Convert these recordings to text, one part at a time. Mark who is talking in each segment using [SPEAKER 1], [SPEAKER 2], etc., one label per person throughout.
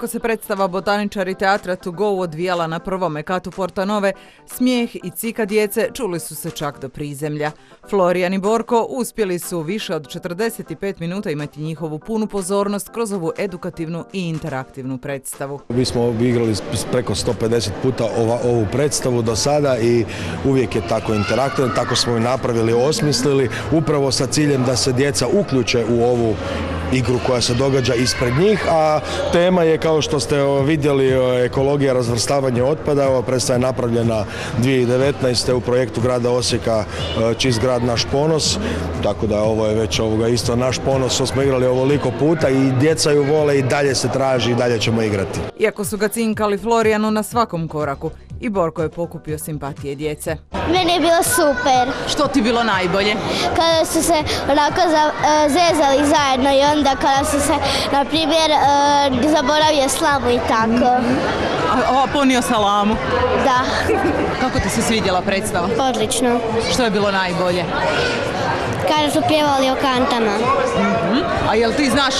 [SPEAKER 1] Iako se predstava Botaničari teatra To Go odvijala na prvome katu Portanove, smijeh i cika djece čuli su se čak do prizemlja. Florijan i Borko uspjeli su više od 45 minuta imati njihovu punu pozornost kroz ovu edukativnu i interaktivnu predstavu.
[SPEAKER 2] Mi smo igrali preko 150 puta ovu predstavu do sada i uvijek je tako interaktivno, tako smo je napravili, osmislili, upravo sa ciljem da se djeca uključe u ovu igru koja se događa ispred njih, a tema je, kao što ste vidjeli, ekologija, razvrstavanje otpada. Ova predstava je napravljena 2019. u projektu grada Osijeka Čist grad, naš ponos, tako da ovo je već isto naš ponos što smo igrali ovoliko puta i djeca ju vole i dalje se traži i dalje ćemo igrati.
[SPEAKER 1] Iako su ga cinkali Florijanu na svakom koraku, i Borko je pokupio simpatije djece.
[SPEAKER 3] Meni je bilo super.
[SPEAKER 1] Što ti bilo najbolje?
[SPEAKER 3] Kada su se onako zezali zajedno i onda kada su se, na primjer, zaboravio slamu i tako.
[SPEAKER 1] A ponio salamu?
[SPEAKER 3] Da.
[SPEAKER 1] Kako ti se svidjela predstava?
[SPEAKER 3] Odlično.
[SPEAKER 1] Što je bilo najbolje?
[SPEAKER 3] Kada su pjevali o kantama.
[SPEAKER 1] A jel ti znaš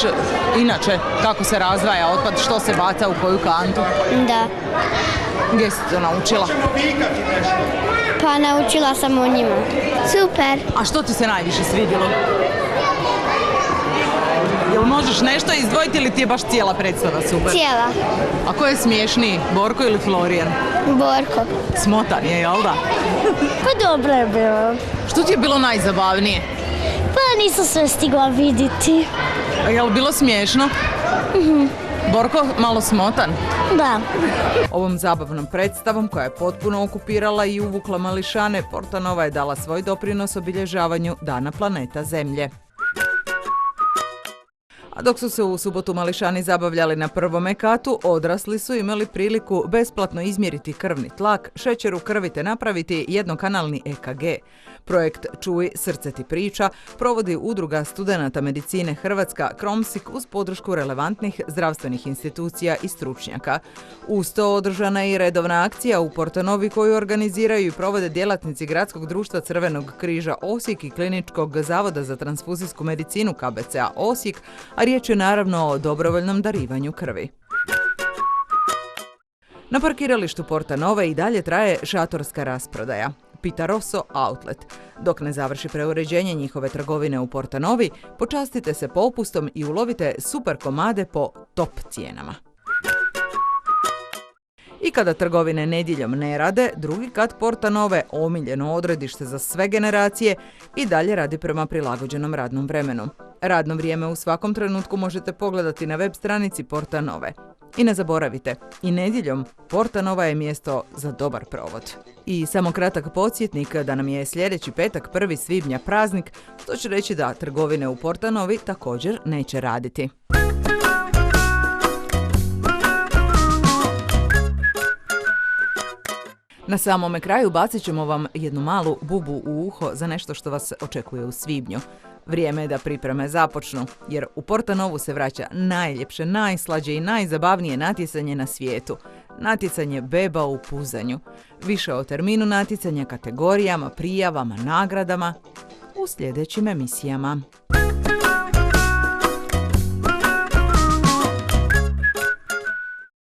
[SPEAKER 1] inače kako se razdvaja otpad, što se baca u koju kantu?
[SPEAKER 3] Da.
[SPEAKER 1] Gdje si to naučila?
[SPEAKER 3] Pa naučila sam o njima. Super.
[SPEAKER 1] A što ti se najviše svidjelo? Jel možeš nešto izdvojiti ili ti je baš cijela predstava super?
[SPEAKER 3] Cijela.
[SPEAKER 1] A ko je smiješniji, Borko ili Florijan?
[SPEAKER 3] Borko.
[SPEAKER 1] Smotan je, jel da?
[SPEAKER 3] Pa dobro je bilo.
[SPEAKER 1] Što ti je bilo najzabavnije?
[SPEAKER 3] Pa nisam sve stigla vidjeti.
[SPEAKER 1] A je li bilo smiješno? Borko malo smotan?
[SPEAKER 3] Da.
[SPEAKER 1] Ovom zabavnom predstavom, koja je potpuno okupirala i uvukla mališane, Portanova je dala svoj doprinos obilježavanju Dana planeta Zemlje. A dok su se u subotu mališani zabavljali na prvome katu, odrasli su imali priliku besplatno izmjeriti krvni tlak, šećer u krvi te napraviti jednokanalni EKG. Projekt Čuj, srce ti priča provodi Udruga studenata medicine Hrvatska Kromsik uz podršku relevantnih zdravstvenih institucija i stručnjaka. Uz to održana je i redovna akcija u Portanovi koju organiziraju i provode djelatnici Gradskog društva Crvenog križa Osijek i Kliničkog zavoda za transfuzijsku medicinu KBC-a Osijek, a riječ je naravno o dobrovoljnom darivanju krvi. Na parkiralištu Portanove i dalje traje šatorska rasprodaja. Pita Rosso Outlet. Dok ne završi preuređenje njihove trgovine u Portanovi, počastite se popustom i ulovite super komade po top cijenama. I kada trgovine nedjeljom ne rade, drugi kat Portanove, omiljeno odredište za sve generacije, i dalje radi prema prilagođenom radnom vremenu. Radno vrijeme u svakom trenutku možete pogledati na web stranici Portanove. I ne zaboravite, i nedjeljom Portanova je mjesto za dobar provod. I samo kratak podsjetnik da nam je sljedeći petak 1. svibnja praznik, što će reći da trgovine u Portanovi također neće raditi. Na samome kraju bacit ćemo vam jednu malu bubu u uho za nešto što vas očekuje u svibnju. Vrijeme je da pripreme započnu, jer u Portanovu se vraća najljepše, najslađe i najzabavnije natjecanje na svijetu. Natjecanje beba u puzanju. Više o terminu natjecanja, kategorijama, prijavama, nagradama u sljedećim emisijama.